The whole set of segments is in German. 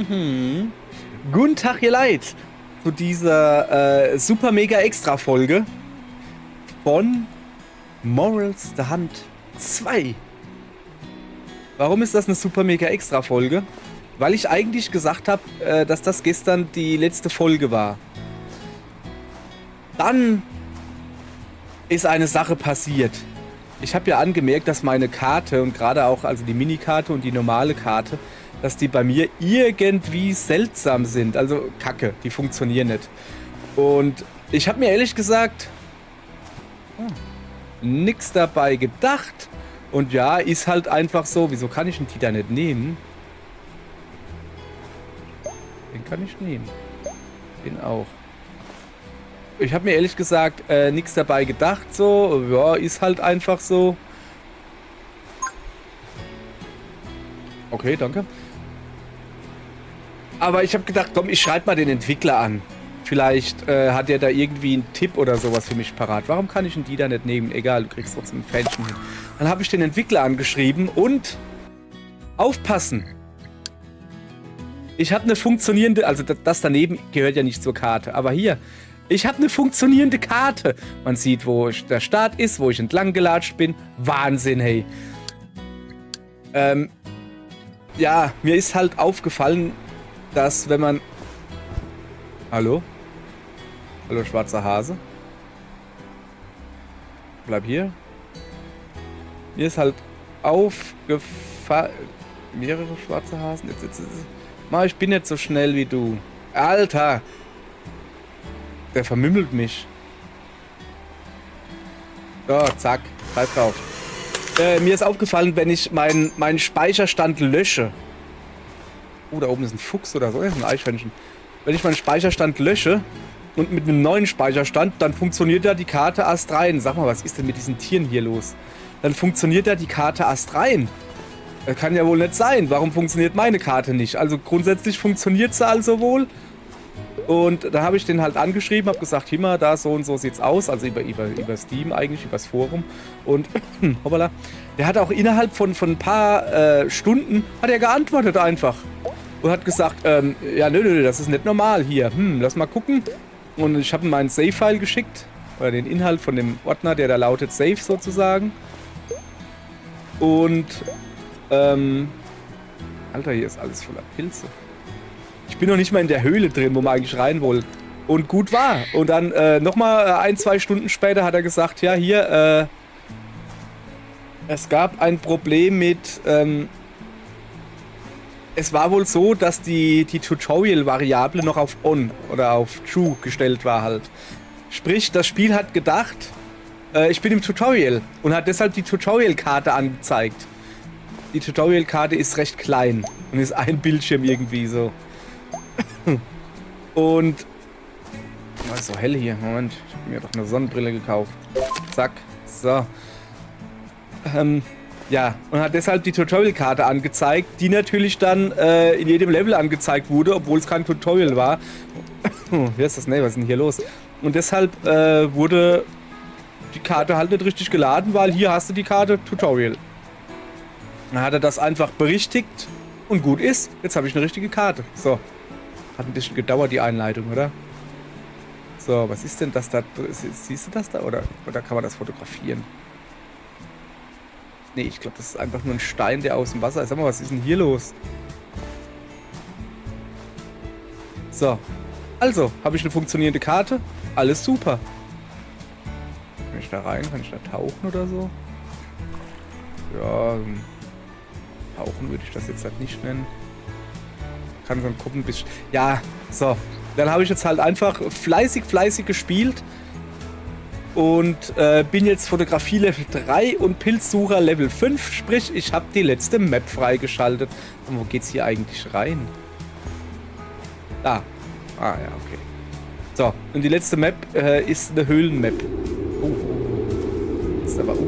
Guten Tag, ihr Leid, zu dieser super mega extra Folge von Morals the Hunt 2. Warum ist das eine super mega extra Folge? Weil ich eigentlich gesagt habe, dass das gestern die letzte Folge war. Dann ist eine Sache passiert. Ich habe ja angemerkt, dass meine Karte und gerade auch also die Minikarte und die normale Karte, dass die bei mir irgendwie seltsam sind. Also kacke, die funktionieren nicht. Und ich habe mir ehrlich gesagt nix dabei gedacht. Und ja, ist halt einfach so. Wieso kann ich den Tita nicht nehmen? Den kann ich nehmen. Den auch. Ich habe mir ehrlich gesagt nichts dabei gedacht. So, ja, ist halt einfach so. Okay, danke. Aber ich habe gedacht, komm, ich schreibe mal den Entwickler an. Vielleicht hat er da irgendwie einen Tipp oder sowas für mich parat. Warum kann ich den Dieter nicht nehmen? Egal, du kriegst trotzdem ein Fähnchen hin. Dann habe ich den Entwickler angeschrieben und aufpassen. Ich habe eine funktionierende, also das daneben gehört ja nicht zur Karte, aber hier, ich habe eine funktionierende Karte. Man sieht, wo der Start ist, wo ich entlang gelatscht bin. Wahnsinn, hey. Ja, mir ist halt aufgefallen, dass wenn man... Hallo? Hallo, schwarzer Hase? Bleib hier. Mir ist halt aufgefallen... Mehrere schwarze Hasen? Jetzt. Ich bin nicht so schnell wie du. Alter! Der vermümmelt mich. So, zack. Bleib drauf. Mir ist aufgefallen, wenn ich meinen Speicherstand lösche. Oh, da oben ist ein Fuchs oder so. Das ist ein Eichhörnchen. Wenn ich meinen Speicherstand lösche und mit einem neuen Speicherstand, dann funktioniert da die Karte astrein. Sag mal, was ist denn mit diesen Tieren hier los? Dann funktioniert da die Karte astrein. Das kann ja wohl nicht sein. Warum funktioniert meine Karte nicht? Also grundsätzlich funktioniert sie also wohl. Und da habe ich den halt angeschrieben, habe gesagt, hier mal, da so und so sieht's aus. Also über Steam eigentlich, übers Forum. Und hoppala, der hat auch innerhalb von ein paar Stunden, hat er geantwortet einfach. Und hat gesagt, ja, nö, das ist nicht normal hier. Lass mal gucken. Und ich habe ihm meinen Save-File geschickt. Oder den Inhalt von dem Ordner, der da lautet Save sozusagen. Und, Alter, hier ist alles voller Pilze. Ich bin noch nicht mal in der Höhle drin, wo wir eigentlich rein wollen. Und gut war. Und dann nochmal 1-2 Stunden später hat er gesagt, ja, hier, es gab ein Problem mit, es war wohl so, dass die Tutorial-Variable noch auf On oder auf True gestellt war halt. Sprich, das Spiel hat gedacht, ich bin im Tutorial und hat deshalb die Tutorial-Karte angezeigt. Die Tutorial-Karte ist recht klein und ist ein Bildschirm irgendwie so. Und... Oh, ist so hell hier. Moment, ich habe mir doch eine Sonnenbrille gekauft. Zack. So. Ja, und hat deshalb die Tutorial-Karte angezeigt, die natürlich dann in jedem Level angezeigt wurde, obwohl es kein Tutorial war. Wie ist das? Ne, was ist denn hier los? Und deshalb wurde die Karte halt nicht richtig geladen, weil hier hast du die Karte Tutorial. Dann hat er das einfach berichtigt und gut ist. Jetzt habe ich eine richtige Karte. So. Hat ein bisschen gedauert, die Einleitung, oder? So, was ist denn das da? Siehst du das da? Oder kann man das fotografieren? Nee, ich glaube, das ist einfach nur ein Stein, der aus dem Wasser ist. Sag mal, was ist denn hier los? So. Also, habe ich eine funktionierende Karte. Alles super. Kann ich da rein? Kann ich da tauchen oder so? Ja, tauchen würde ich das jetzt halt nicht nennen. Kann schon gucken, bis... Ja, so. Dann habe ich jetzt halt einfach fleißig gespielt. Und bin jetzt Fotografie Level 3 und Pilzsucher Level 5. Sprich, ich habe die letzte Map freigeschaltet. Und wo geht's hier eigentlich rein? Da. Ah, ja, okay. So, und die letzte Map ist eine Höhlenmap.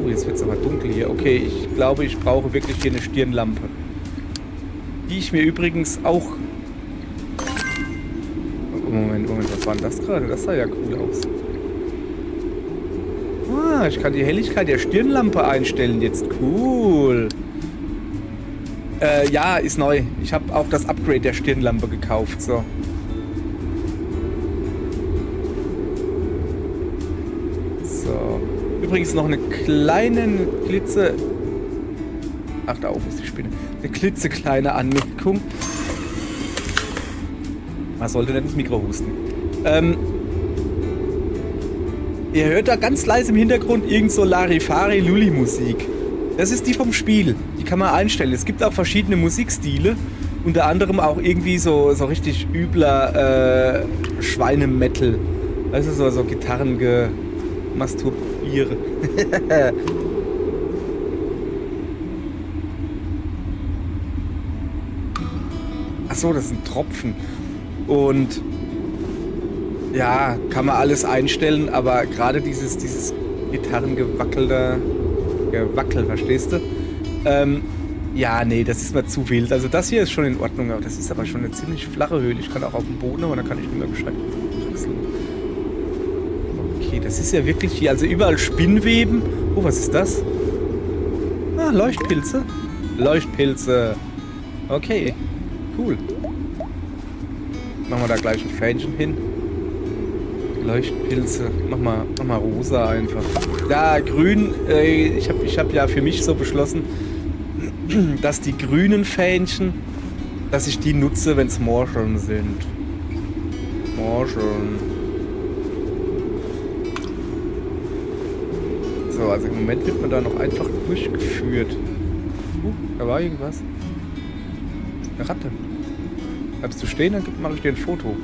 Jetzt wird es aber dunkel hier. Okay, ich glaube, ich brauche wirklich hier eine Stirnlampe. Die ich mir übrigens auch... Moment, was war denn das gerade? Das sah ja cool aus. Ah, ich kann die Helligkeit der Stirnlampe einstellen jetzt. Cool. Ja, ist neu. Ich habe auch das Upgrade der Stirnlampe gekauft, so. So. Übrigens noch eine kleine Glitze... Ach, da oben ist die Spinne. Eine klitzekleine Anmerkung. Man sollte nicht ins Mikro husten. Ihr hört da ganz leise im Hintergrund irgend so Larifari-Lulli-Musik. Das ist die vom Spiel. Die kann man einstellen. Es gibt auch verschiedene Musikstile. Unter anderem auch irgendwie so richtig übler Schweinemetal. Also so Gitarrengemasturbiere. Achso, das sind Tropfen. Und ja, kann man alles einstellen, aber gerade dieses Gitarrengewackel, verstehst du? Ja, nee, das ist mir zu wild. Also das hier ist schon in Ordnung, aber das ist aber schon eine ziemlich flache Höhle. Ich kann auch auf dem Boden, aber dann kann ich nicht mehr gescheit wechseln. Okay, das ist ja wirklich hier, also überall Spinnweben. Oh, was ist das? Ah, Leuchtpilze. Leuchtpilze. Okay, cool. Machen wir da gleich ein Fähnchen hin. Leuchtpilze. Mach mal rosa einfach. Ja, grün. Ich hab ja für mich so beschlossen, dass die grünen Fähnchen, dass ich die nutze, wenn es Morscheln sind. Morscheln. So, also im Moment wird man da noch einfach durchgeführt. Da war irgendwas. Eine Ratte. Bleibst du stehen, dann mache ich dir ein Foto.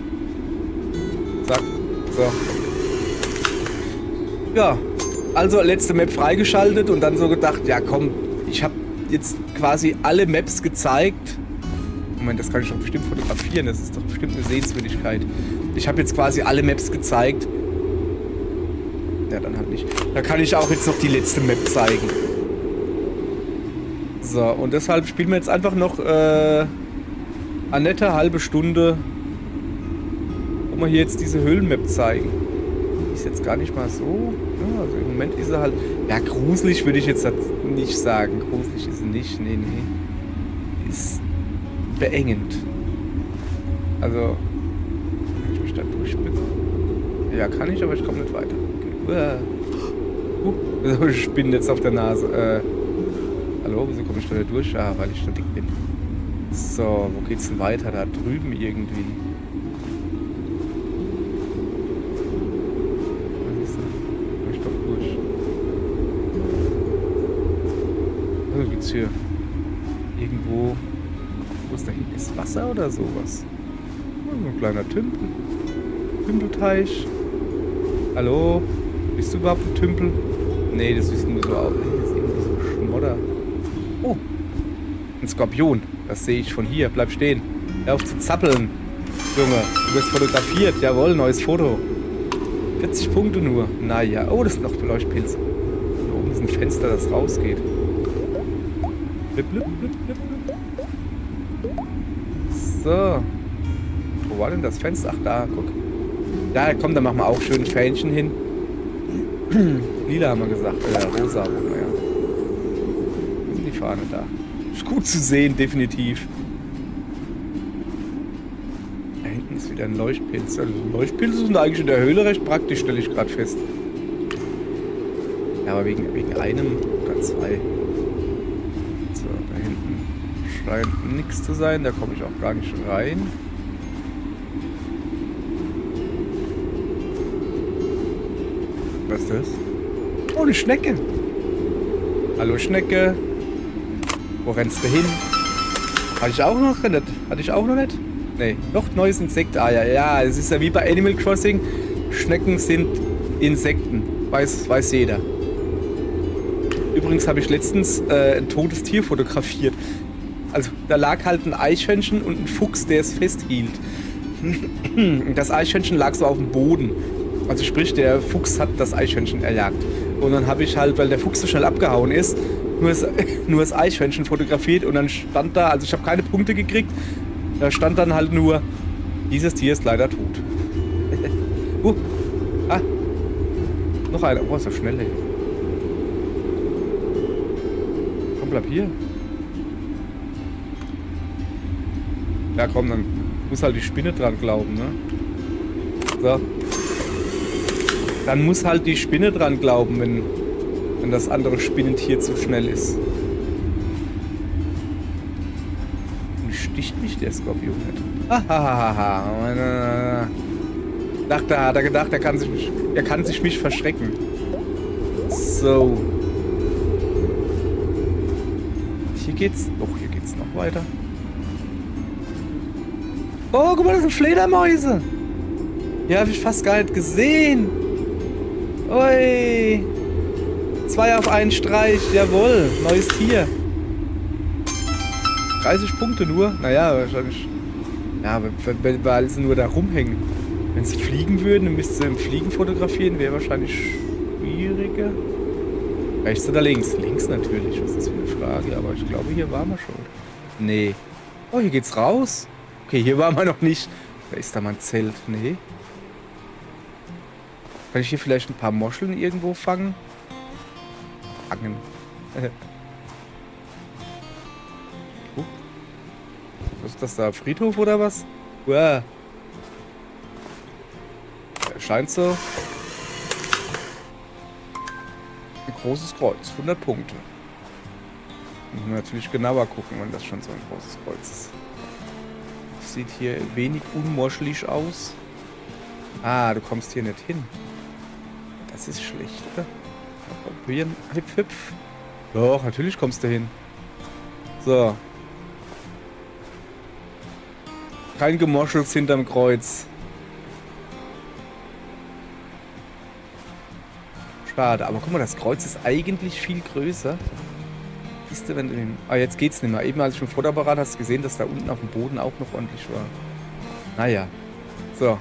Zack. So. Ja, also letzte Map freigeschaltet und dann so gedacht, ja komm, ich habe jetzt quasi alle Maps gezeigt. Moment, das kann ich doch bestimmt fotografieren, das ist doch bestimmt eine Sehenswürdigkeit. Ich habe jetzt quasi alle Maps gezeigt. Ja, dann halt nicht. Da kann ich auch jetzt noch die letzte Map zeigen. So, und deshalb spielen wir jetzt einfach noch eine nette halbe Stunde, wo wir hier jetzt diese Höhlenmap zeigen. Die ist jetzt gar nicht mal so. Ja, also im Moment ist sie halt. Ja, gruselig würde ich jetzt nicht sagen. Gruselig ist sie nicht. Nee. Ist beengend. Also, kann ich mich da durchspitzen? Ja, kann ich, aber ich komme nicht weiter. Okay. Ich spinne jetzt auf der Nase. Hallo, wieso komme ich da nicht durch? Ah, weil ich da dick bin. So, wo geht's denn weiter? Da drüben irgendwie. Was ist das? Komm ich doch durch. Also geht's hier irgendwo. Wo ist da hinten? Ist Wasser oder sowas? Oh, ein kleiner Tümpel. Tümpelteich. Hallo? Bist du überhaupt ein Tümpel? Nee, das sieht nur so aus. Das ist irgendwie so Schmodder. Oh, ein Skorpion. Das sehe ich von hier. Bleib stehen. Hör auf zu zappeln. Junge, du wirst fotografiert. Jawohl, neues Foto. 40 Punkte nur. Naja. Oh, das sind noch Leuchtpilze. Hier oben ist ein Fenster, das rausgeht. Blip, blip, blip, blip, blip. So. Wo war denn das Fenster? Ach, da, guck. Da, komm, da machen wir auch schön ein Fähnchen hin. Lila haben wir gesagt. Rosa. Ja. Wo ist die Fahne da? Ist gut zu sehen, definitiv. Da hinten ist wieder ein Leuchtpilz. Also Leuchtpilze sind eigentlich in der Höhle recht praktisch, stelle ich gerade fest. Ja, aber wegen einem oder zwei. So, da hinten scheint nichts zu sein. Da komme ich auch gar nicht rein. Was ist das? Oh, eine Schnecke. Hallo Schnecke. Wo rennst du hin? Hatte ich auch noch nicht? Hatte ich auch noch nicht? Nee, noch neues Insekt. Ah ja, es ist ja wie bei Animal Crossing. Schnecken sind Insekten. Weiß jeder. Übrigens habe ich letztens ein totes Tier fotografiert. Also da lag halt ein Eichhörnchen und ein Fuchs, der es festhielt. Das Eichhörnchen lag so auf dem Boden. Also sprich, der Fuchs hat das Eichhörnchen erjagt. Und dann habe ich halt, weil der Fuchs so schnell abgehauen ist, nur das Eichhörnchen fotografiert und dann stand da, also ich habe keine Punkte gekriegt, da stand dann halt nur, dieses Tier ist leider tot. Noch einer. Oh, ist das schnell, ey. Komm, bleib hier. Ja komm, dann muss halt die Spinne dran glauben, ne? So. Dann muss halt die Spinne dran glauben, wenn das andere Spinnentier zu schnell ist. Und sticht mich der Skorpion nicht. Hahaha. Hat er gedacht, er kann sich mich verschrecken. So. Hier geht's noch weiter. Oh, guck mal, das sind Fledermäuse. Ja, hab ich fast gar nicht gesehen. Ui. 2 auf einen Streich. Jawohl. Neues Tier. 30 Punkte nur. Naja, wahrscheinlich. Ja, weil sie nur da rumhängen. Wenn sie fliegen würden, dann müsste sie im Fliegen fotografieren. Wäre wahrscheinlich schwieriger. Rechts oder links? Links natürlich. Was ist das für eine Frage? Aber ich glaube, hier waren wir schon. Nee. Oh, hier geht's raus. Okay, hier waren wir noch nicht. Da ist da mein Zelt. Nee. Kann ich hier vielleicht ein paar Moscheln irgendwo fangen? Fangen. Was ist das da? Friedhof oder was? Uah. Scheint so. Ein großes Kreuz. 100 Punkte. Müssen wir natürlich genauer gucken, wenn das schon so ein großes Kreuz ist. Sieht hier wenig unmoschelig aus. Ah, du kommst hier nicht hin. Das ist schlecht, oder? Probieren. Hüpf, hüpf. Doch, natürlich kommst du hin. So. Kein Gemoschels hinterm Kreuz. Schade, aber guck mal, das Kreuz ist eigentlich viel größer. Siehst du, wenn du den... Ah, jetzt geht's nicht mehr. Eben als ich im Fotoapparat hast du gesehen, dass da unten auf dem Boden auch noch ordentlich war. Naja. So.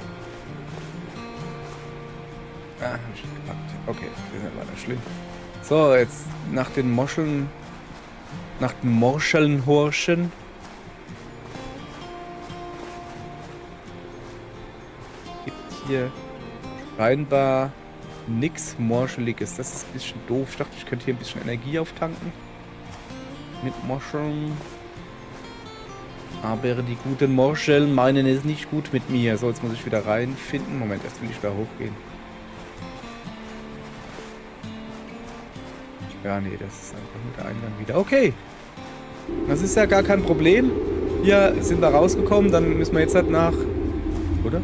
Ah, hab ich nicht gepackt. Okay, das ist ja weiter schlimm. So, jetzt nach den Moscheln... Nach den Morscheln horchen. Gibt hier scheinbar nix Morscheliges. Das ist ein bisschen doof. Ich dachte, ich könnte hier ein bisschen Energie auftanken. Mit Morscheln. Aber die guten Morscheln meinen es nicht gut mit mir. So, jetzt muss ich wieder reinfinden. Moment, erst will ich da hochgehen. Ja, nee, das ist einfach nur der Eingang wieder. Okay. Das ist ja gar kein Problem. Hier sind wir rausgekommen. Dann müssen wir jetzt halt nach... Oder?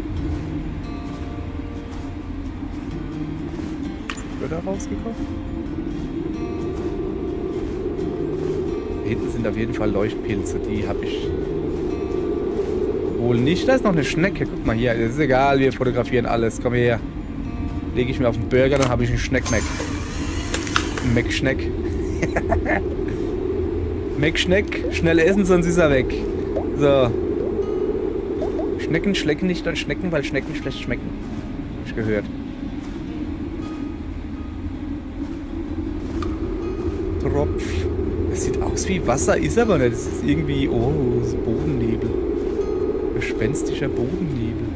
Wird er rausgekommen? Hier hinten sind auf jeden Fall Leuchtpilze. Die habe ich wohl nicht. Da ist noch eine Schnecke. Guck mal hier. Das ist egal. Wir fotografieren alles. Komm her. Lege ich mir auf den Burger, dann habe ich einen Schneck-Mac. Ein Mac-Schneck. Mac-Schneck. Schnell essen, sonst ist er weg. So. Schnecken schlecken nicht an Schnecken, weil Schnecken schlecht schmecken. Hab ich gehört. Tropf. Das sieht aus wie Wasser, ist aber nicht. Das ist irgendwie... Oh, das ist Bodennebel. Gespenstischer Bodennebel.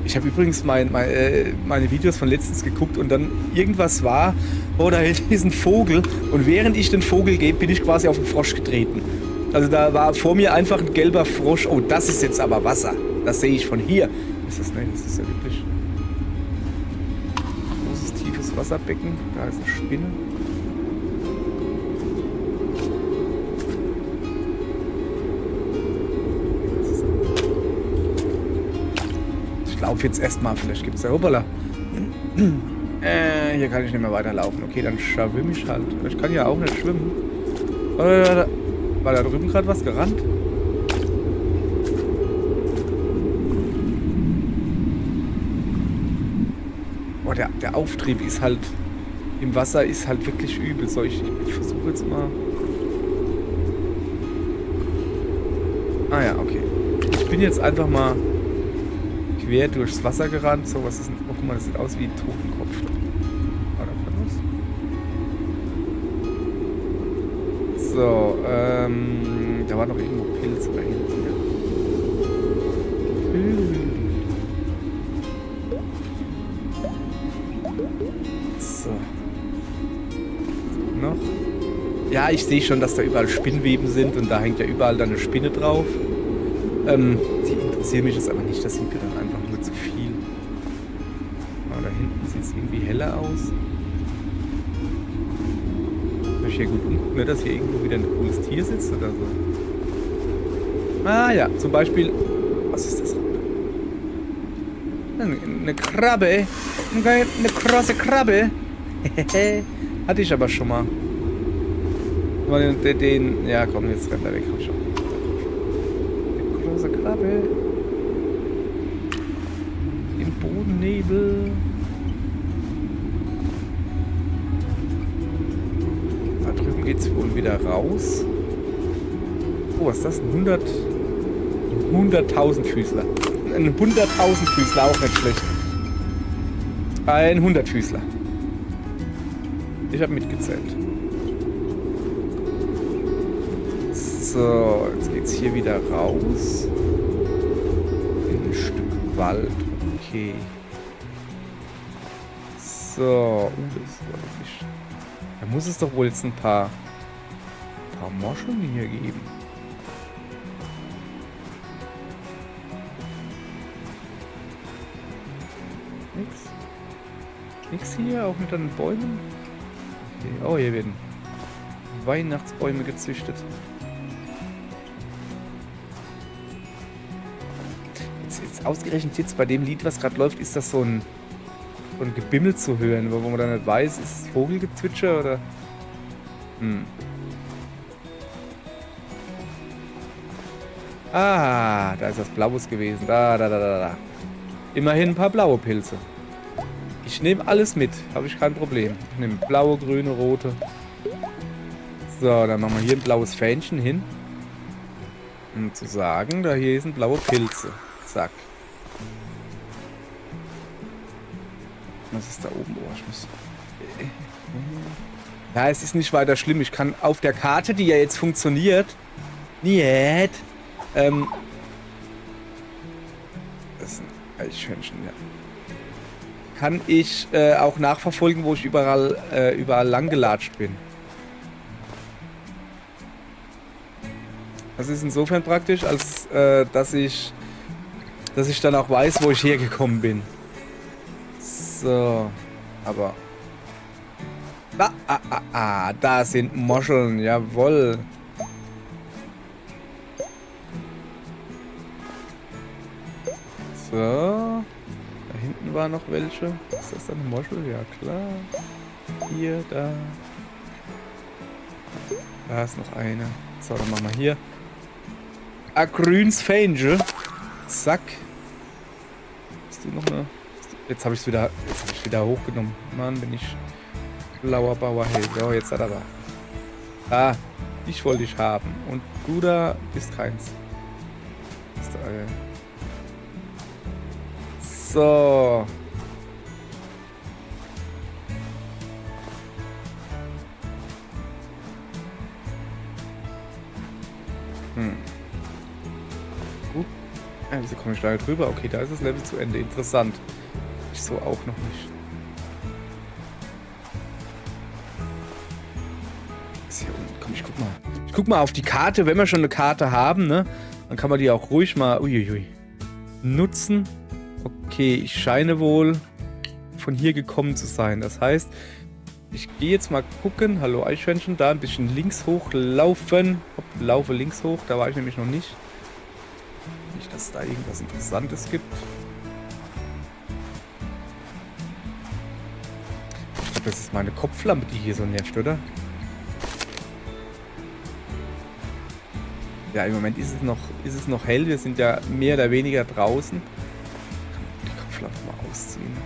Ich habe übrigens meine Videos von letztens geguckt und dann irgendwas war, oh, da hält diesen Vogel und während ich den Vogel gebe, bin ich quasi auf den Frosch getreten. Also da war vor mir einfach ein gelber Frosch. Oh, das ist jetzt aber Wasser. Das sehe ich von hier. Ist das, ne? Das ist ja wirklich ein großes, tiefes Wasserbecken. Da ist eine Spinne. Ich laufe jetzt erstmal, vielleicht gibt es ja hoppala. Hier kann ich nicht mehr weiterlaufen. Okay, dann schwimme ich halt. Ich kann ja auch nicht schwimmen. War da drüben gerade was gerannt? Boah, der Auftrieb ist halt im Wasser ist halt wirklich übel. So, ich versuche jetzt mal. Ah ja, okay. Ich bin jetzt einfach mal quer durchs Wasser gerannt. So, was ist denn? Oh, guck mal, das sieht aus wie ein Totenkopf. War da was? So, da war noch irgendwo Pilze da hinten. So. Noch. Ja, ich sehe schon, dass da überall Spinnweben sind und da hängt ja überall dann eine Spinne drauf. Die interessieren mich jetzt aber nicht. Das sind mir dann einfach nur zu viel. Aber da hinten sieht es irgendwie heller aus. Soll ich hier gut umgucken, ne, dass hier irgendwo wieder ein cooles Tier sitzt oder so? Ah ja, zum Beispiel... Was ist das? Eine Krabbe. Eine große Krabbe. Hatte ich aber schon mal. Ja, komm, jetzt rennt er weg. Komm schon. Eine große Krabbe. Im Bodennebel. Da drüben geht's wohl wieder raus. Oh, was ist das? 100.000 Füßler. Ein 100.000 Füßler, auch nicht schlecht. Ein 100 Füßler. Ich habe mitgezählt. So, jetzt geht's hier wieder raus. In ein Stück Wald. Okay. So, das ist wirklich... Da muss es doch wohl jetzt ein paar Moscheln hier geben. Nix hier, auch mit den Bäumen. Okay. Oh, hier werden Weihnachtsbäume gezüchtet. Jetzt ausgerechnet jetzt bei dem Lied, was gerade läuft, ist das so ein Gebimmel zu hören, wo man dann nicht weiß, ist es Vogelgezwitscher oder... Ah, da ist was Blaues gewesen. Da. Immerhin ein paar blaue Pilze. Ich nehme alles mit, habe ich kein Problem. Ich nehme blaue, grüne, rote. So, dann machen wir hier ein blaues Fähnchen hin. Um zu sagen, da hier sind blaue Pilze. Zack. Was ist da oben? Oh, ich muss... Ja, es ist nicht weiter schlimm. Ich kann auf der Karte, die ja jetzt funktioniert... Nicht. Das ist ein Eichhörnchen, ja. Kann ich auch nachverfolgen, wo ich überall lang gelatscht bin. Das ist insofern praktisch, als dass ich dann auch weiß, wo ich hergekommen bin. So, aber... Da sind Moscheln, jawohl. So. Da hinten waren noch welche. Ist das dann eine Moschel? Ja, klar. Hier, da. Da ist noch eine. So, dann machen wir hier. Grüns Fähnchen. Zack. Hast du noch eine? Jetzt habe ich es wieder hochgenommen. Mann, bin ich blauer Bauerheld. So, jetzt hat er da. Ah, ich wollte dich haben. Und du da bist keins. Ist da, so. Wieso komme ich da halt drüber? Okay, da ist das Level zu Ende. Interessant. Ich so auch noch nicht. Was ist hier unten? Komm, ich guck mal. Ich guck mal auf die Karte. Wenn wir schon eine Karte haben, ne? Dann kann man die auch ruhig mal nutzen. Okay, ich scheine wohl von hier gekommen zu sein. Das heißt, ich gehe jetzt mal gucken. Hallo Eichhörnchen, da ein bisschen links hochlaufen. Hopp, laufe links hoch. Da war ich nämlich noch nicht. Nicht, dass es da irgendwas Interessantes gibt. Ich glaube, das ist meine Kopflampe, die hier so nervt, oder? Ja, im Moment ist es noch hell. Wir sind ja mehr oder weniger draußen. Ich kann die Kopflampe mal ausziehen.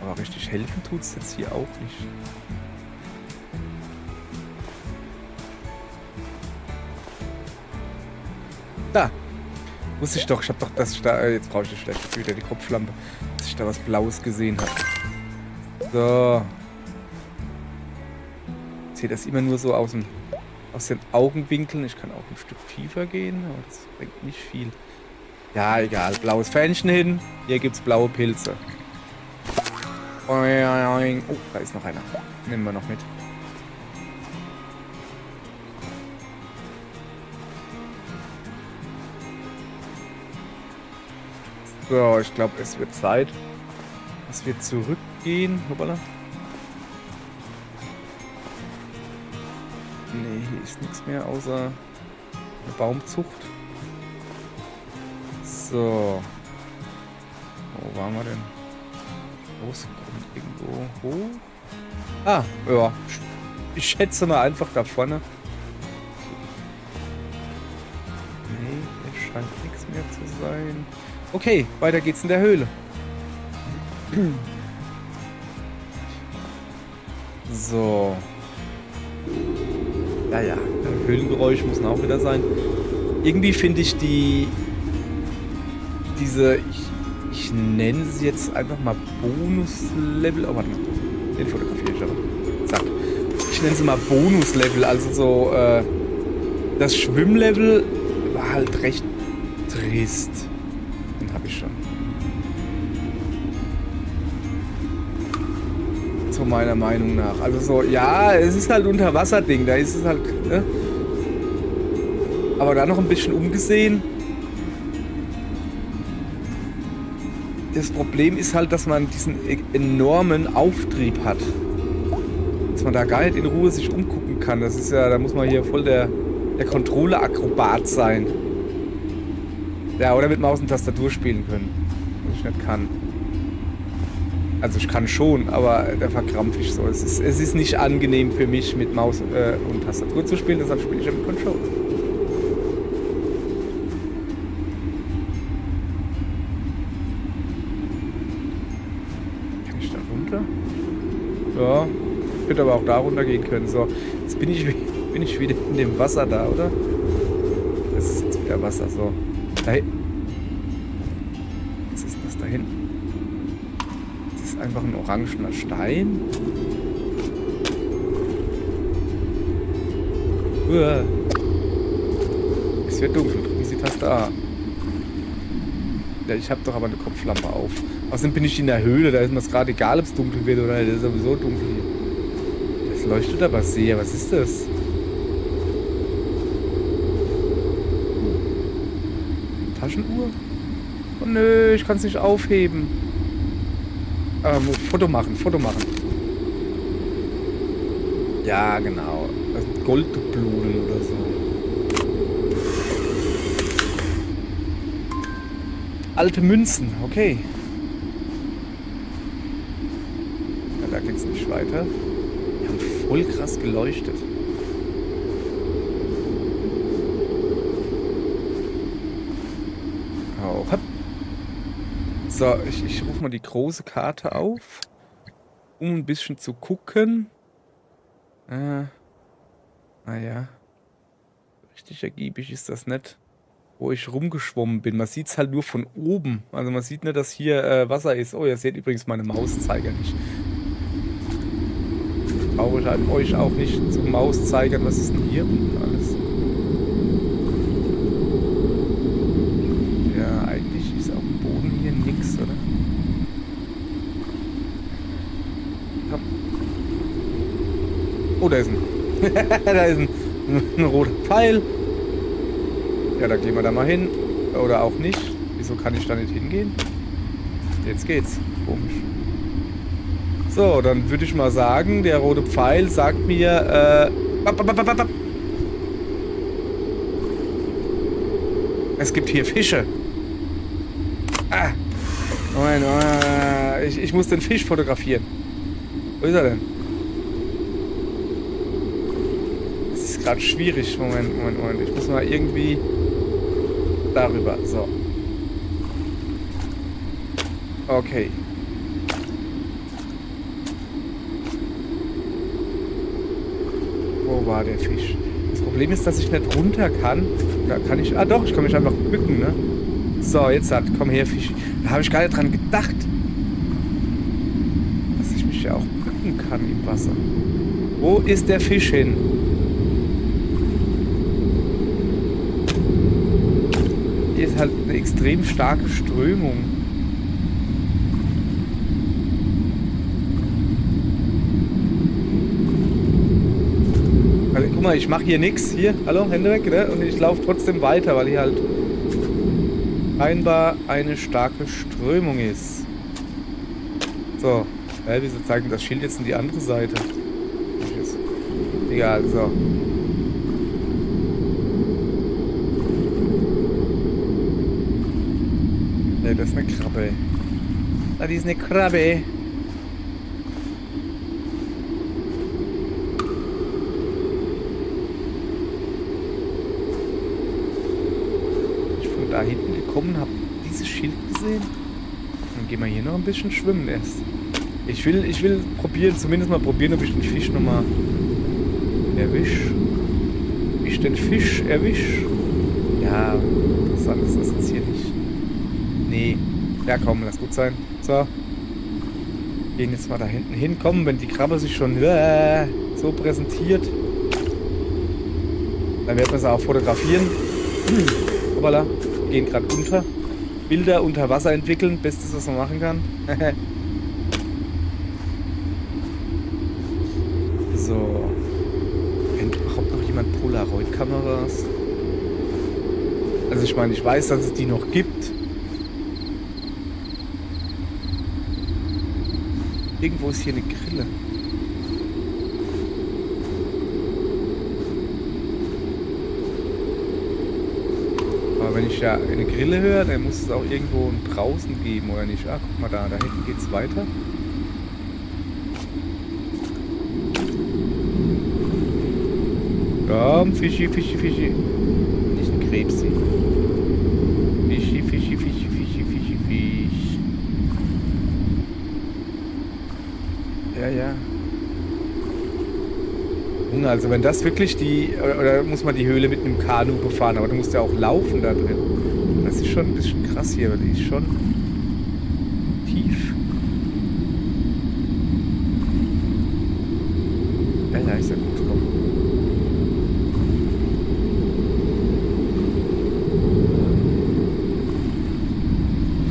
Aber richtig helfen tut es jetzt hier auch nicht. Da! Wusste ich doch. Ich habe doch das... jetzt brauche ich vielleicht wieder die Kopflampe. Dass ich da was Blaues gesehen habe. So. Ich sehe das immer nur so aus den Augenwinkeln. Ich kann auch ein Stück tiefer gehen, aber das bringt nicht viel. Ja, egal. Blaues Fähnchen hin. Hier gibt es blaue Pilze. Oh, da ist noch einer. Nehmen wir noch mit. So, ich glaube, es wird Zeit, dass wir zurückgehen. Hoppala. Nee, hier ist nichts mehr außer eine Baumzucht. So. Wo waren wir denn? Groß kommt irgendwo hoch. Ah, ja. Ich schätze mal einfach da vorne. Nee, hier scheint nichts mehr zu sein. Okay, weiter geht's in der Höhle. So. Ja, Höhlengeräusch muss auch wieder sein. Irgendwie finde ich diese, ich nenne sie jetzt einfach mal Bonuslevel. Oh, warte mal. Den fotografiere ich aber. Zack. Ich nenne sie mal Bonuslevel. Also so, das Schwimmlevel war halt recht trist. Den habe ich schon. So meiner Meinung nach. Also so, ja, es ist halt Unterwasserding. Da ist es halt, ne? Aber da noch ein bisschen umgesehen. Das Problem ist halt, dass man diesen enormen Auftrieb hat. Dass man da gar nicht in Ruhe sich umgucken kann. Das ist ja, da muss man hier voll der Controller-Akrobat sein. Ja, oder mit Maus und Tastatur spielen können. Was ich nicht kann. Also ich kann schon, aber da verkrampfe ich so. Es ist nicht angenehm für mich, mit Maus und Tastatur zu spielen, deshalb spiele ich ja mit Controller. Kann ich da runter? Ja, ich hätte aber auch da runter gehen können. So, jetzt bin ich wieder in dem Wasser da, oder? Das ist jetzt wieder Wasser, so. Da hinten. Was ist das da hinten? Einfach ein orangener Stein. Uah. Es wird dunkel. Drücken Sie Taste A. Ja, ich habe doch aber eine Kopflampe auf. Außerdem bin ich in der Höhle. Da ist mir es gerade egal, ob es dunkel wird oder nicht. Das ist sowieso dunkel hier. Das leuchtet aber sehr. Was ist das? Taschenuhr? Oh nö, ich kann es nicht aufheben. Foto machen. Ja, genau. Das sind Golddublonen oder so. Alte Münzen, okay. Ja, da geht's nicht weiter. Die haben voll krass geleuchtet. Oh, hopp. So, ich rufe mal die große Karte auf, um ein bisschen zu gucken. Naja. Richtig ergiebig ist das nicht, wo ich rumgeschwommen bin. Man sieht es halt nur von oben. Also man sieht nicht, dass hier Wasser ist. Oh, ihr seht übrigens meine Mauszeiger nicht. Brauche ich halt euch auch nicht zu Mauszeigern. Was ist denn hier unten alles? Ja, eigentlich ist auf dem Boden hier nix, oder? Komm. Oh, da ist da ist ein roter Pfeil. Ja, da gehen wir da mal hin. Oder auch nicht. Wieso kann ich da nicht hingehen? Jetzt geht's. Komisch. So, dann würde ich mal sagen, der rote Pfeil sagt mir, es gibt hier Fische. Ah. Moment, ich muss den Fisch fotografieren. Wo ist er denn? Das ist gerade schwierig. Moment. Ich muss mal irgendwie darüber. So. Okay. Wo war der Fisch? Das Problem ist, dass ich nicht runter kann. Da kann ich... Ah doch, ich kann mich einfach bücken, ne? So, jetzt hat... Komm her, Fisch. Da habe ich gar nicht dran gedacht. Dass ich mich ja auch bücken kann im Wasser. Wo ist der Fisch hin? Hier ist halt eine extrem starke Strömung. Also, guck mal, ich mache hier nichts. Hier, hallo, Hände weg, ne? Und ich laufe trotzdem weiter, weil ich halt scheinbar eine starke Strömung ist. So. Wieso zeigen das Schild jetzt in die andere Seite? Egal, so. Ne, das ist eine Krabbe. Ah, die ist eine Krabbe. Ich bin von da hinten gekommen, habe dieses Schild gesehen. Dann gehen wir hier noch ein bisschen schwimmen erst. Ich will probieren, zumindest mal probieren, ob ich den Fisch nochmal erwisch. Ob ich den Fisch erwisch. Ja, interessant ist das jetzt hier nicht. Nee. Ja komm, lass gut sein. So. Gehen jetzt mal da hinten hin. Komm, wenn die Krabbe sich schon so präsentiert, dann werden wir sie auch fotografieren. Hoppala. Gehen gerade unter. Bilder unter Wasser entwickeln. Bestes, was man machen kann. So. Kennt überhaupt noch jemand Polaroid-Kameras? Also ich meine, ich weiß, dass es die noch gibt. Irgendwo ist hier eine Grille. Aber wenn ich ja eine Grille höre, dann muss es auch irgendwo draußen geben, oder nicht? Ah, guck mal da hinten geht's weiter. Komm, Fischi, Fischi, Fischi. Nicht ein Krebsi. Fischi, Fischi, Fischi, Fischi, Fischi, Fisch. Ja. Junge, also wenn das wirklich oder muss man die Höhle mit einem Kanu befahren, aber du musst ja auch laufen da drin. Das ist schon ein bisschen krass hier, weil die ist schon tief. Ja, ist ja gut drauf.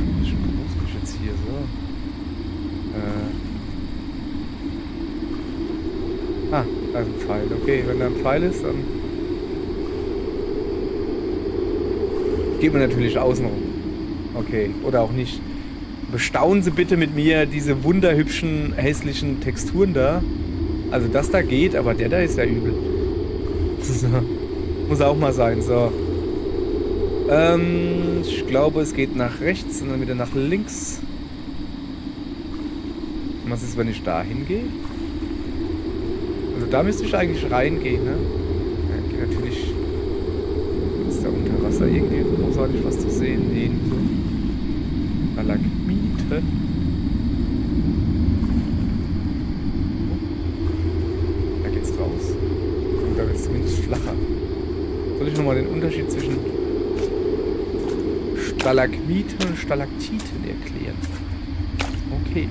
Ein bisschen groß jetzt hier, so. Da ist ein Pfeil. Okay, wenn da ein Pfeil ist, dann geht man natürlich außen rum. Okay, oder auch nicht. Bestaunen Sie bitte mit mir diese wunderhübschen, hässlichen Texturen da. Also das da geht, aber der da ist ja übel. So. Muss auch mal sein, so. Ich glaube, es geht nach rechts und dann wieder nach links. Was ist, wenn ich da hingehe? Also da müsste ich eigentlich reingehen, ne? Ja, geht natürlich. Ist da unter Wasser irgendwie großartig was zu sehen? Nee, so. Stalagmiten. Da geht's raus. Und da wird es zumindest flacher. Soll ich nochmal den Unterschied zwischen Stalagmiten und Stalaktiten erklären? Okay.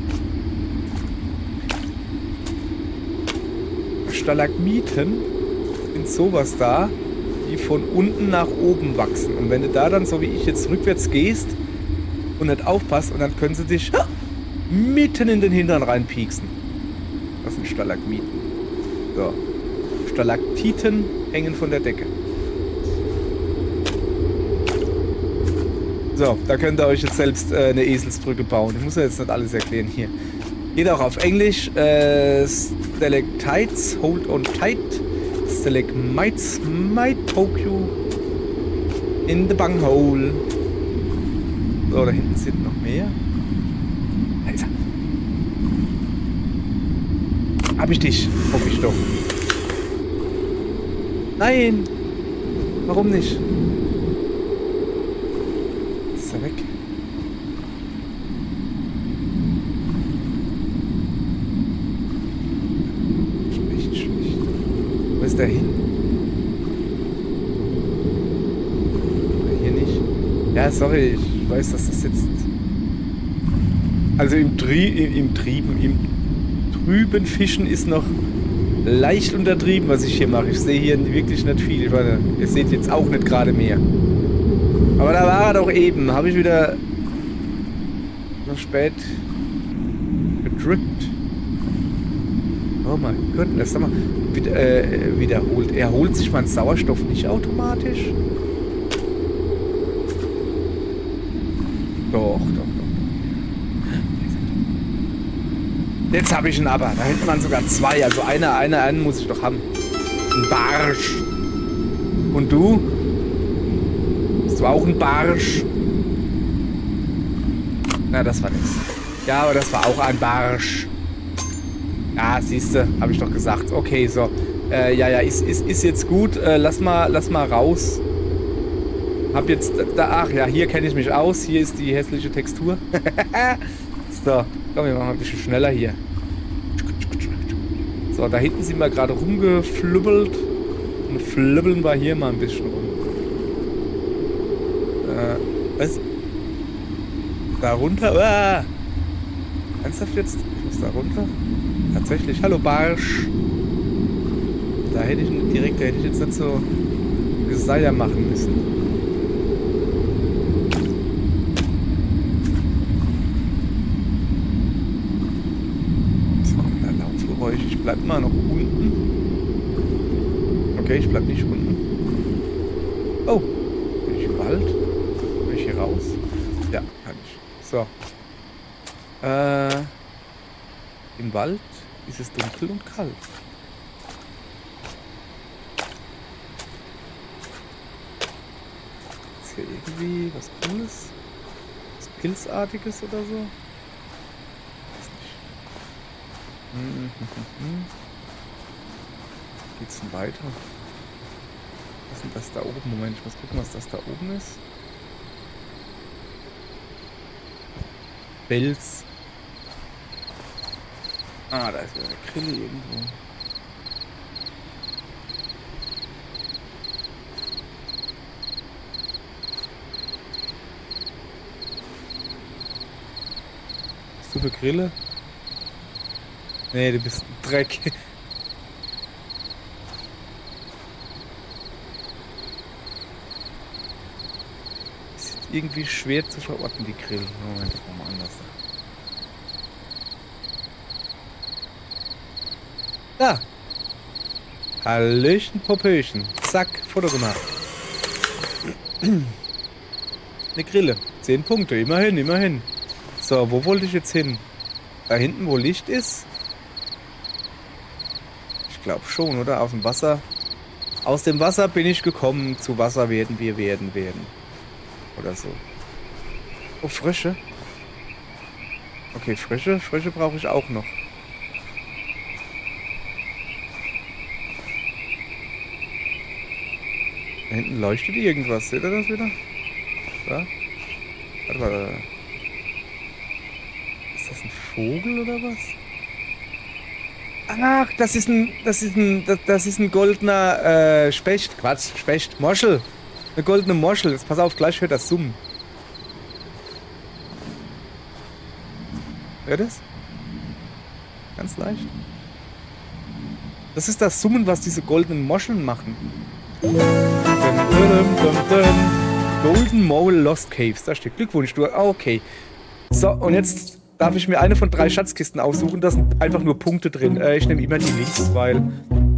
Stalagmiten sind sowas da, die von unten nach oben wachsen. Und wenn du da dann, so wie ich jetzt, rückwärts gehst und nicht aufpasst, und dann können sie dich mitten in den Hintern reinpieksen. Das sind Stalagmiten. So. Stalaktiten hängen von der Decke. So, da könnt ihr euch jetzt selbst eine Eselsbrücke bauen. Ich muss ja jetzt nicht alles erklären hier. Geht auch auf Englisch. Stalactites hold on tight. Stalagmites might poke you in the bunghole. So, da hinten sind noch mehr. Alter. Hab ich dich? Hoffe ich doch. Nein! Warum nicht? Ist er weg? Schlecht. Wo ist der hin? Hier nicht. Ja, sorry, ich weiß, dass das jetzt... Also im trüben Fischen ist noch leicht untertrieben, was ich hier mache. Ich sehe hier wirklich nicht viel. Ich meine, ihr seht jetzt auch nicht gerade mehr. Aber da war er doch eben. Habe ich wieder noch spät gedrückt. Oh mein Gott, das haben wir wiederholt. Erholt sich mein Sauerstoff nicht automatisch? Doch. Jetzt habe ich ihn aber. Da hinten waren sogar zwei. Also einen muss ich doch haben. Ein Barsch. Und du? Bist du auch ein Barsch? Na, das war nix. Ja, aber das war auch ein Barsch. Ja, siehste, habe ich doch gesagt. Okay, so. Ja, ist jetzt gut. Lass mal raus. Hab jetzt da. Ach ja, hier kenne ich mich aus. Hier ist die hässliche Textur. So, komm, wir machen mal ein bisschen schneller hier. So, da hinten sind wir gerade rumgeflübbelt. Und flübbeln wir hier mal ein bisschen rum. Was? Da runter? Ah! Ernsthaft jetzt? Ich muss da runter? Tatsächlich. Hallo Barsch. Da hätte ich jetzt nicht so Geseier machen müssen. So, da Laufgeräusch. Ich bleib mal noch unten. Okay, ich bleib nicht unten. Oh, bin ich im Wald? Bin ich hier raus? Ja, kann ich. So. Im Wald ist es dunkel und kalt. Ist hier irgendwie was Cooles? Was Pilzartiges oder so? Weiß nicht. Geht's denn weiter? Was ist denn das da oben? Moment, ich muss gucken, was das da oben ist. Fels. Ah, da ist wieder eine Grille irgendwo. Bist du für Grille? Nee, du bist ein Dreck. Ist irgendwie schwer zu verorten, die Grill. Moment, das machen wir anders. Da! Hallöchen, Popöchen. Zack, Foto gemacht. Eine Grille. 10 Punkte, immerhin. So, wo wollte ich jetzt hin? Da hinten, wo Licht ist? Ich glaube schon, oder? Aus dem Wasser. Aus dem Wasser bin ich gekommen. Zu Wasser werden wir werden. Oder so. Oh, Frösche. Okay, Frösche brauche ich auch noch. Da hinten leuchtet irgendwas. Seht ihr das wieder? Da? Warte mal. Ist das ein Vogel oder was? Ach, das ist ein goldener Specht. Quatsch, Specht. Moschel. Eine goldene Moschel. Jetzt pass auf, gleich hört das Summen. Hört es? Ganz leicht. Das ist das Summen, was diese goldenen Moscheln machen. Golden Mole Lost Caves. Da steht Glückwunsch, du. Oh, okay. So, und jetzt darf ich mir eine von 3 Schatzkisten aussuchen. Da sind einfach nur Punkte drin. Ich nehme immer die links, weil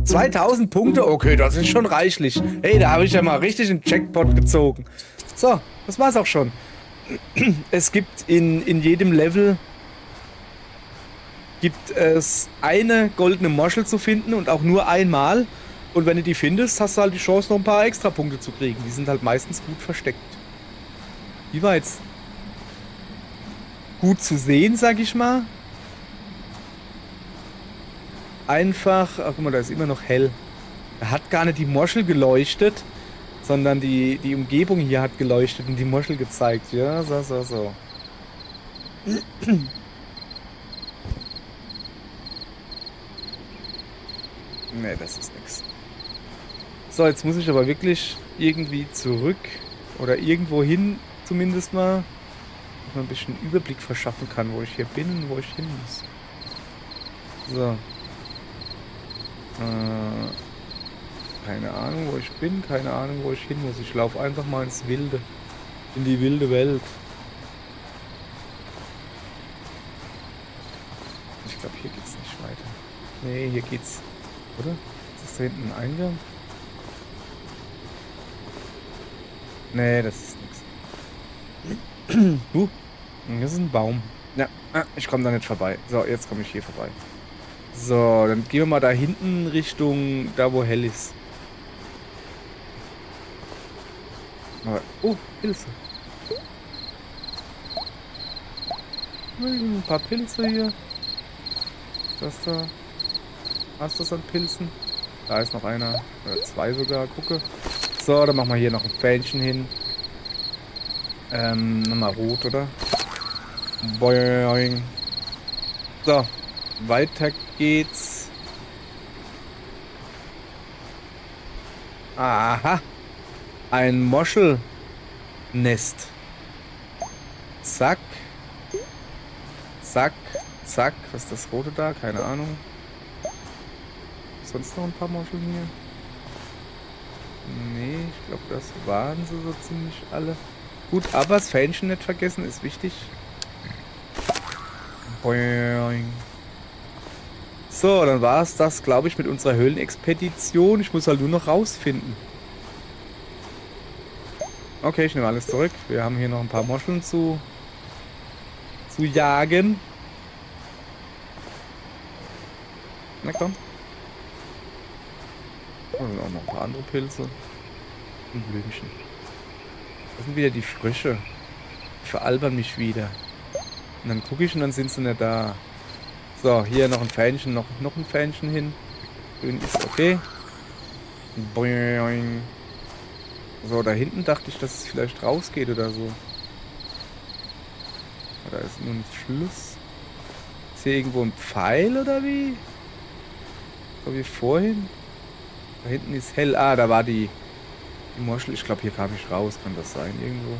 2000 Punkte? Okay, das ist schon reichlich. Hey, da habe ich ja mal richtig einen Jackpot gezogen. So, das war's auch schon. Es gibt in jedem Level gibt es eine goldene Moschel zu finden und auch nur einmal. Und wenn du die findest, hast du halt die Chance, noch ein paar extra Punkte zu kriegen. Die sind halt meistens gut versteckt. Die war jetzt gut zu sehen, sag ich mal. Einfach, ach guck mal, da ist immer noch hell. Da hat gar nicht die Moschel geleuchtet, sondern die Umgebung hier hat geleuchtet und die Moschel gezeigt. Ja, so. Nee, das ist nix. So, jetzt muss ich aber wirklich irgendwie zurück oder irgendwo hin zumindest mal, dass man ein bisschen Überblick verschaffen kann, wo ich hier bin und wo ich hin muss. So. Keine Ahnung, wo ich bin, keine Ahnung, wo ich hin muss. Ich laufe einfach mal ins Wilde, in die wilde Welt. Ich glaube, hier geht's nicht weiter. Nee, hier geht's, oder? Ist das da hinten ein Eingang? Nee, das ist nix. Das ist ein Baum. Ja, ich komme da nicht vorbei. So, jetzt komme ich hier vorbei. So, dann gehen wir mal da hinten Richtung da, wo hell ist. Aber, oh, Pilze. Ein paar Pilze hier. Das da. Was ist das an Pilzen? Da ist noch einer. Oder zwei sogar, gucke. So, dann machen wir hier noch ein Fähnchen hin. Nochmal rot, oder? Boing. So, weiter geht's. Aha. Ein Moschelnest. Zack. Zack. Zack. Was ist das Rote da? Keine Ahnung. Sonst noch ein paar Moscheln hier? Nee, ich glaube, das waren sie so ziemlich alle. Gut, aber das Fähnchen nicht vergessen, ist wichtig. Boing. So, dann war es das, glaube ich, mit unserer Höhlenexpedition. Ich muss halt nur noch rausfinden. Okay, ich nehme alles zurück. Wir haben hier noch ein paar Moscheln zu jagen. Na komm. Und dann auch noch ein paar andere Pilze. Und Blümchen. Das sind wieder die Frösche. Die veralbern mich wieder. Und dann gucke ich und dann sind sie nicht da. So, hier noch ein Fähnchen, noch ein Fähnchen hin. Grün ist okay. Boing. So, da hinten dachte ich, dass es vielleicht rausgeht oder so. Da ist nur ein Fluss. Ist hier irgendwo ein Pfeil oder wie? So wie vorhin. Da hinten ist hell. Ah, da war die Moschel. Ich glaube, hier kam ich raus. Kann das sein? Irgendwo.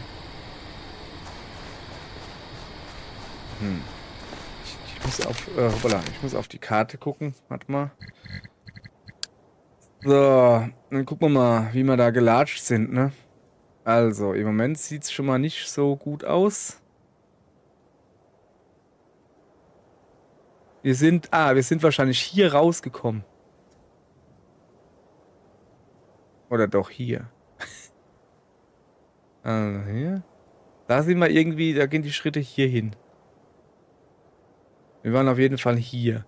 Ich muss auf die Karte gucken. Warte mal. So, dann gucken wir mal, wie wir da gelatscht sind, ne? Also, im Moment sieht es schon mal nicht so gut aus. Wir sind wahrscheinlich hier rausgekommen. Oder doch hier. Also hier. Da sind wir irgendwie, da gehen die Schritte hier hin. Wir waren auf jeden Fall hier.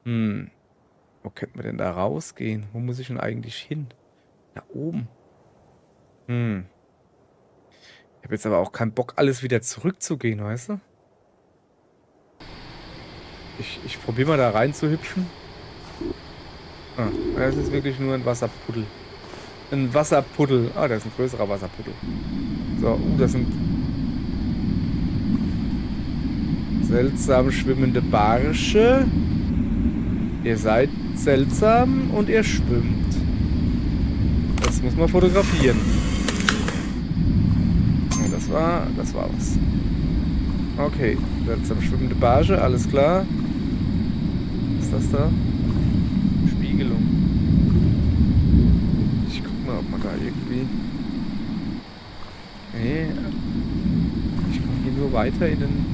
Wo könnten wir denn da rausgehen? Wo muss ich denn eigentlich hin? Da oben. Ich habe jetzt aber auch keinen Bock, alles wieder zurückzugehen, weißt du? Ich probiere mal da rein zu hüpfen. Ah, das ist wirklich nur ein Wasserpuddel. Ein Wasserpuddel. Ah, da ist ein größerer Wasserpuddel. So, das sind seltsam schwimmende Barsche. Ihr seid seltsam und ihr schwimmt. Das muss man fotografieren. Und das war was. Okay, seltsam schwimmende Barsche, alles klar. Was ist das da? Spiegelung. Ich guck mal, ob man da irgendwie... Nee. Ich komme hier nur weiter in den...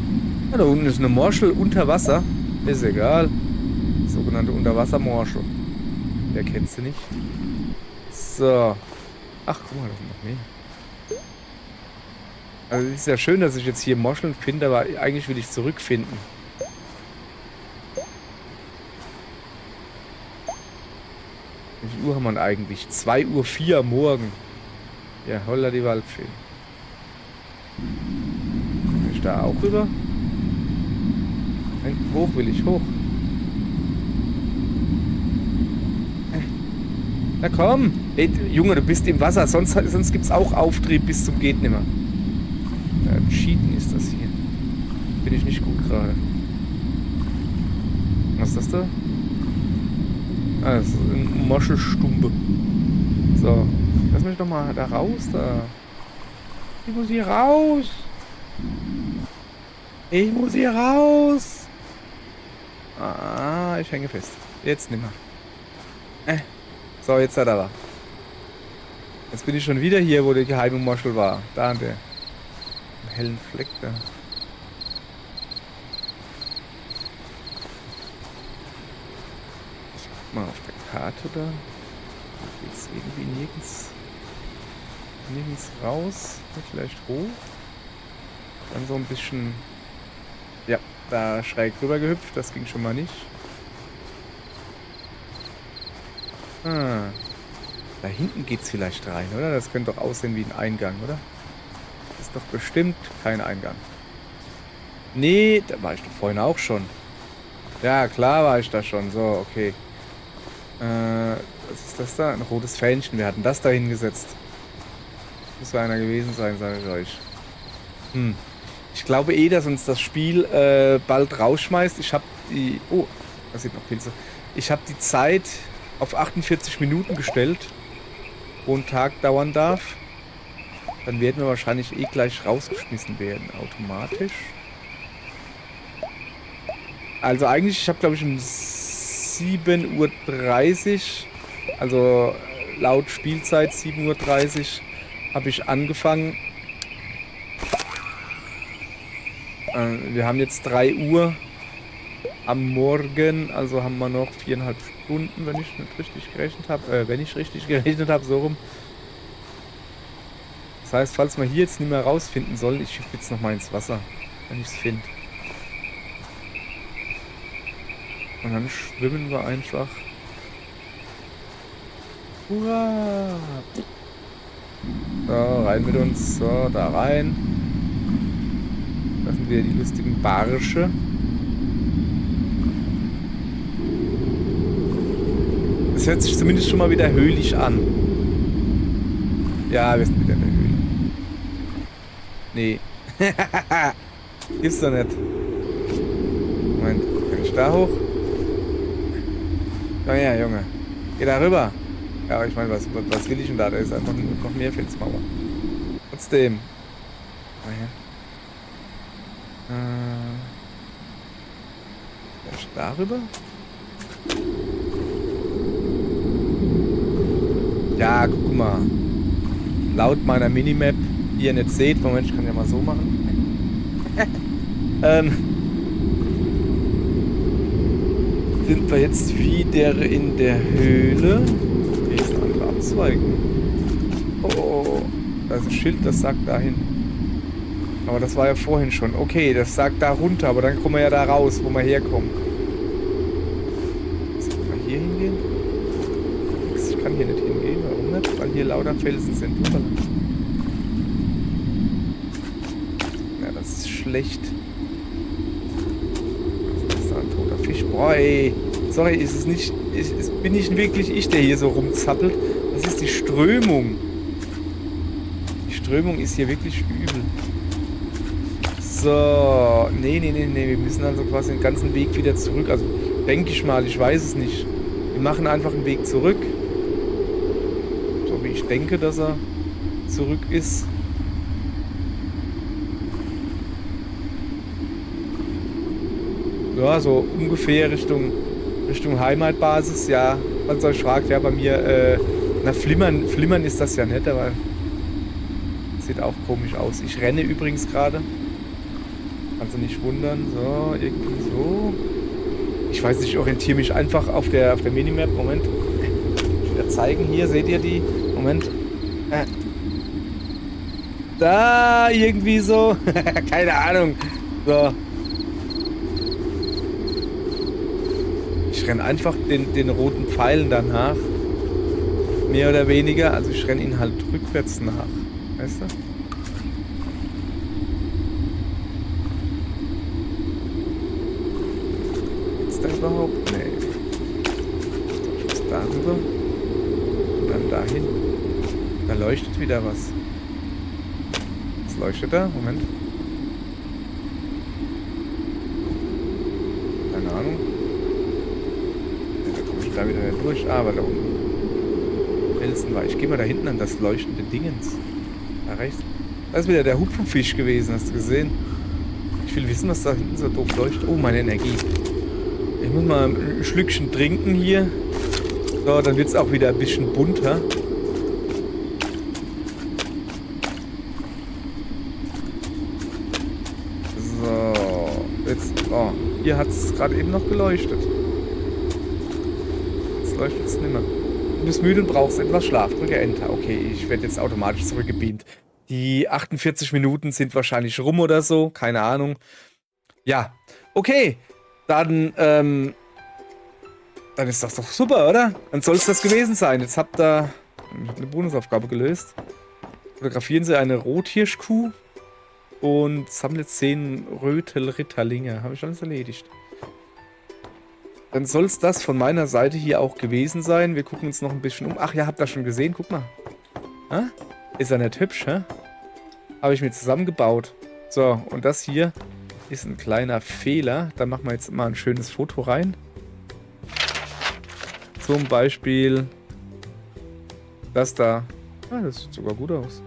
Ah, da unten ist eine Morschel unter Wasser. Ist egal. Sogenannte Unterwassermorsche. Wer kennt sie nicht? So. Ach, guck mal, da sind noch mehr. Also es ist ja schön, dass ich jetzt hier Moscheln finde, aber eigentlich will ich zurückfinden. Wie viel Uhr haben wir denn eigentlich? 2:04 Uhr morgen. Ja, holla die Waldfee. Kann ich da auch rüber? Nein, hoch will ich, hoch. Na komm. Ey, Junge, du bist im Wasser, sonst gibt's auch Auftrieb bis zum Gehtnimmer. Ja, Cheaten ist das hier. Bin ich nicht gut gerade. Was ist das da? Ah, das ist eine Moschelstumpe. So. Lass mich doch mal da raus, da. Ich muss hier raus. Ich muss hier raus. Ah, ich hänge fest. Jetzt nimmer. So, jetzt hat er. Jetzt bin ich schon wieder hier, wo der geheime Moschel war. Da an der hellen Fleck da. Ich guck mal auf der Karte da. Geht's irgendwie nirgends. Nirgends raus. Vielleicht hoch. Dann so ein bisschen... Ja, da schräg rüber gehüpft. Das ging schon mal nicht. Ah. Da hinten geht's vielleicht rein, oder? Das könnte doch aussehen wie ein Eingang, oder? Das ist doch bestimmt kein Eingang. Nee, da war ich doch vorhin auch schon. Ja, klar war ich da schon. So, okay. Was ist das da? Ein rotes Fähnchen. Wir hatten das da hingesetzt. Muss so einer gewesen sein, sage ich euch. Ich glaube eh, dass uns das Spiel bald rausschmeißt. Ich habe die... Oh, da sind noch Pilze. Ich habe die Zeit auf 48 Minuten gestellt, wo ein Tag dauern darf. Dann werden wir wahrscheinlich eh gleich rausgeschmissen werden, automatisch. Also eigentlich, ich habe glaube ich um 7:30 Uhr, also laut Spielzeit 7:30 Uhr, habe ich angefangen. Wir haben jetzt 3 Uhr am Morgen, also haben wir noch 4,5 Stunden, wenn ich nicht richtig gerechnet habe. Wenn ich richtig gerechnet habe, so rum. Das heißt, falls wir hier jetzt nicht mehr rausfinden sollen, ich schiebe jetzt noch mal ins Wasser, wenn ich es finde. Und dann schwimmen wir einfach. Hurra! So, rein mit uns. So, da rein. Das sind wieder die lustigen Barsche. Das hört sich zumindest schon mal wieder höhlich an. Ja, wir sind wieder in der Höhle. Nee. Gibt's doch nicht. Moment, kann ich da hoch? Komm her, Junge. Geh da rüber. Ja, aber ich meine, was will ich denn da? Da ist einfach noch mehr Felsmauer. Trotzdem. Komm her. Kann ich da rüber? Ja, guck mal. Laut meiner Minimap, die ihr nicht seht, Moment, ich kann ja mal so machen. Sind wir jetzt wieder in der Höhle. Hier ist ein anderer Abzweig. Oh, da ist ein Schild, das sagt dahin. Aber das war ja vorhin schon. Okay, das sagt da runter, aber dann kommen wir ja da raus, wo wir herkommen. Sollen wir hier hingehen? Ich kann hier nicht hingehen. Warum nicht? Weil hier lauter Felsen sind. Ja, das ist schlecht. Das ist da ein toter Fisch. Boah, ey. Sorry, ist es nicht... bin nicht wirklich ich, der hier so rumzappelt. Das ist die Strömung. Die Strömung ist hier wirklich übel. So. Nee. Wir müssen also quasi den ganzen Weg wieder zurück. Also, denke ich mal. Ich weiß es nicht. Wir machen einfach einen Weg zurück. So wie ich denke, dass er zurück ist. Ja, so ungefähr Richtung Heimatbasis, ja. Falls ihr euch fragt, ja, bei mir, na, Flimmern ist das ja nicht, aber sieht auch komisch aus. Ich renne übrigens gerade. Also nicht wundern. So, irgendwie so. Ich weiß nicht, ich orientiere mich einfach auf der Minimap. Moment. Ich will zeigen. Hier seht ihr die. Moment. Da irgendwie so. Keine Ahnung. So. Ich renne einfach den roten Pfeilen danach. Mehr oder weniger. Also ich renne ihnen halt rückwärts nach. Weißt du? Ist da überhaupt? Nee. Ich muss darüber. Und dann dahin. Da leuchtet wieder was. Was leuchtet da? Moment. Keine Ahnung. Da wieder durch. Ah, weil da unten Felsen war. Ich gehe mal da hinten an das leuchtende Dingens. Da rechts. Da ist wieder der Hupfenfisch gewesen, hast du gesehen? Ich will wissen, was da hinten so doof leuchtet. Oh, meine Energie. Ich muss mal ein Schlückchen trinken hier. So, dann wird es auch wieder ein bisschen bunter. So, jetzt. Oh, hier hat es gerade eben noch geleuchtet. Leuchtet es nicht mehr. Du bist müde und brauchst etwas Schlaf. Drücke Enter. Okay, ich werde jetzt automatisch zurückgebeamt. Die 48 Minuten sind wahrscheinlich rum oder so. Keine Ahnung. Ja, okay. Dann ist das doch super, oder? Dann soll es das gewesen sein. Jetzt habt ihr eine Bonusaufgabe gelöst. Fotografieren Sie eine Rothirschkuh und sammelt 10 Rötelritterlinge. Habe ich alles erledigt. Dann soll es das von meiner Seite hier auch gewesen sein. Wir gucken uns noch ein bisschen um. Ach ja, habt ihr schon gesehen? Guck mal. Ha? Ist er nicht hübsch, hä? Habe ich mir zusammengebaut. So, und das hier ist ein kleiner Fehler. Da machen wir jetzt mal ein schönes Foto rein. Zum Beispiel das da. Ah, das sieht sogar gut aus.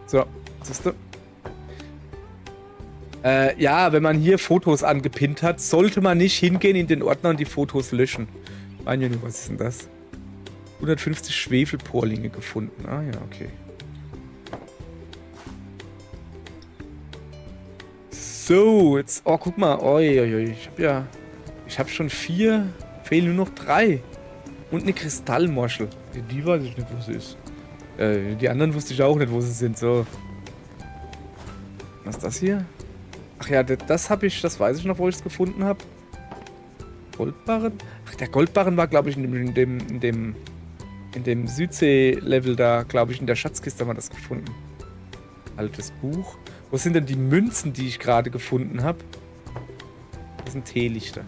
So, siehst du? Ja, wenn man hier Fotos angepinnt hat, sollte man nicht hingehen in den Ordner und die Fotos löschen. Mein Junge, was ist denn das? 150 Schwefelporlinge gefunden. Ah ja, okay. So, jetzt... Oh, guck mal. Oi. Ich hab schon 4. Fehlen nur noch 3. Und eine Kristallmoschel. Die weiß ich nicht, wo sie ist. Die anderen wusste ich auch nicht, wo sie sind. So. Was ist das hier? Ach ja, das weiß ich noch, wo ich es gefunden habe. Goldbarren? Ach, der Goldbarren war, glaube ich, in dem Südsee-Level da, glaube ich, in der Schatzkiste haben wir das gefunden. Altes Buch. Wo sind denn die Münzen, die ich gerade gefunden habe? Das sind Teelichter.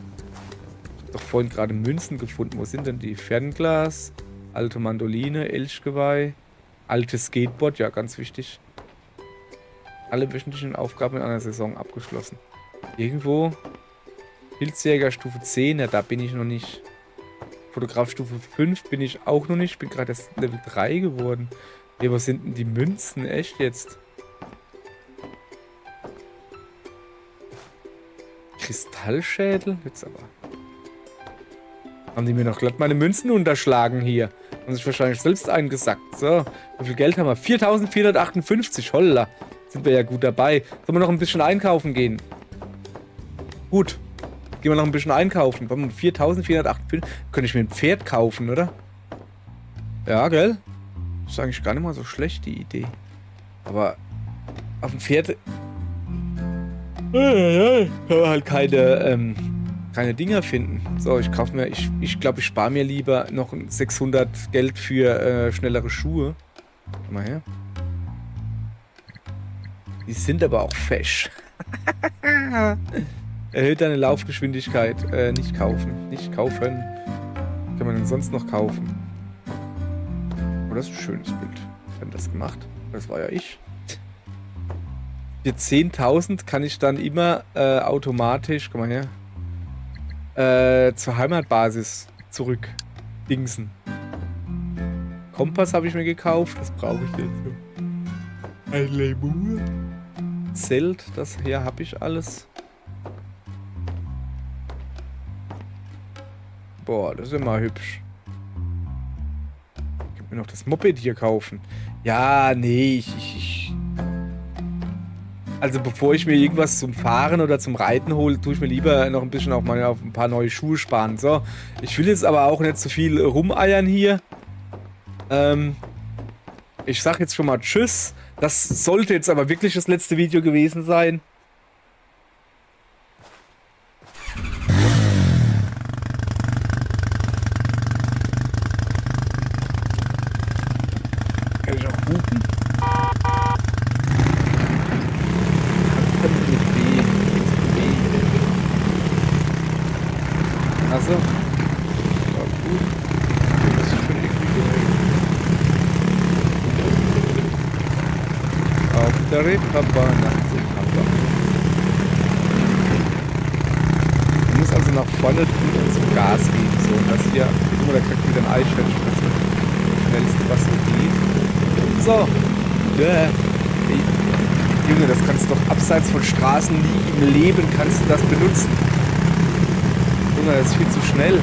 Ich habe doch vorhin gerade Münzen gefunden. Wo sind denn die? Fernglas, alte Mandoline, Elchgeweih, altes Skateboard, ja, ganz wichtig. Alle wöchentlichen Aufgaben in einer Saison abgeschlossen. Irgendwo. Pilzjäger Stufe 10, ja, da bin ich noch nicht. Fotograf Stufe 5 bin ich auch noch nicht. Ich bin gerade erst Level 3 geworden. Hey, was sind denn die Münzen? Echt jetzt? Kristallschädel? Jetzt aber. Haben die mir noch glatt meine Münzen unterschlagen hier. Haben sich wahrscheinlich selbst eingesackt. So, wie viel Geld haben wir? 4.458. Holla. Sind wir ja gut dabei. Sollen wir noch ein bisschen einkaufen gehen? Gut. Gehen wir noch ein bisschen einkaufen. 4.458. Könnte ich mir ein Pferd kaufen, oder? Ja, gell? Ist eigentlich gar nicht mal so schlecht, die Idee. Aber auf dem Pferd kann man halt keine Dinger finden. So, ich kaufe mir, ich glaube, ich spare mir lieber noch 600 Geld für schnellere Schuhe. Komm mal her. Die sind aber auch fesch. Erhöht deine Laufgeschwindigkeit. Nicht kaufen. Nicht kaufen. Was kann man denn sonst noch kaufen? Oh, das ist ein schönes Bild. Wir haben das gemacht. Das war ja ich. Für 10.000 kann ich dann immer automatisch, komm mal her, zur Heimatbasis zurück dingsen. Kompass habe ich mir gekauft. Das brauche ich jetzt. Ein Lemur. Zelt, das hier habe ich alles. Boah, das ist immer hübsch. Ich kann mir noch das Moped hier kaufen. Ja, nee, also bevor ich mir irgendwas zum Fahren oder zum Reiten hole, tue ich mir lieber noch ein bisschen auf ein paar neue Schuhe sparen. So, ich will jetzt aber auch nicht zu viel rumeiern hier. Ich sag jetzt schon mal Tschüss. Das sollte jetzt aber wirklich das letzte Video gewesen sein. Kann ich auch hupen? Achso. Ja, gut. Das ist schon irgendwie auf der Reeperbahn nach Südhamburg. Man muss also nach vorne zum Gas gehen. So, und das hier. Guck mal, da kriegt wieder ein Eichhörnchen. Das ist das schnellste, was so geht. So. Hey, Junge, das kannst du doch abseits von Straßen nie im Leben kannst du das benutzen. Junge, das ist viel zu schnell.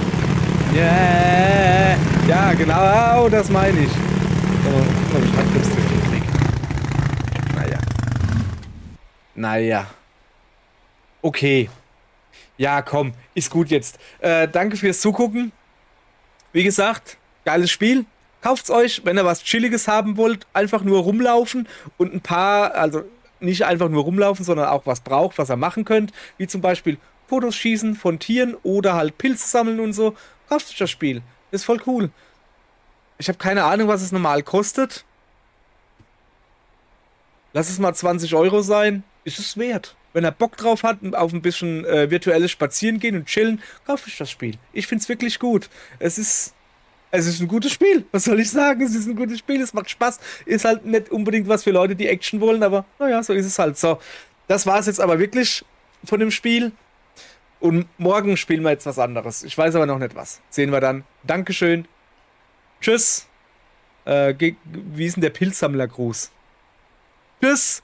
Yeah. Ja, genau, das meine ich. So, ob ich Handgrips durch den Krieg. Naja. Okay. Ja, komm, ist gut jetzt. Danke fürs Zugucken. Wie gesagt, geiles Spiel. Kauft's euch, wenn ihr was Chilliges haben wollt, einfach nur rumlaufen und ein paar, also nicht einfach nur rumlaufen, sondern auch was braucht, was ihr machen könnt, wie zum Beispiel Fotos schießen von Tieren oder halt Pilze sammeln und so. Kauft euch das Spiel. Ist voll cool. Ich habe keine Ahnung, was es normal kostet. Lass es mal 20 Euro sein. Ist es wert. Wenn er Bock drauf hat, auf ein bisschen virtuelles Spazierengehen und Chillen, kauft euch das Spiel. Ich find's wirklich gut. Es ist ein gutes Spiel. Was soll ich sagen? Es ist ein gutes Spiel. Es macht Spaß. Ist halt nicht unbedingt was für Leute, die Action wollen, aber naja, so ist es halt. So, das war es jetzt aber wirklich von dem Spiel. Und morgen spielen wir jetzt was anderes. Ich weiß aber noch nicht was. Sehen wir dann. Dankeschön. Tschüss. Wie ist denn der Pilzsammlergruß? Tschüss.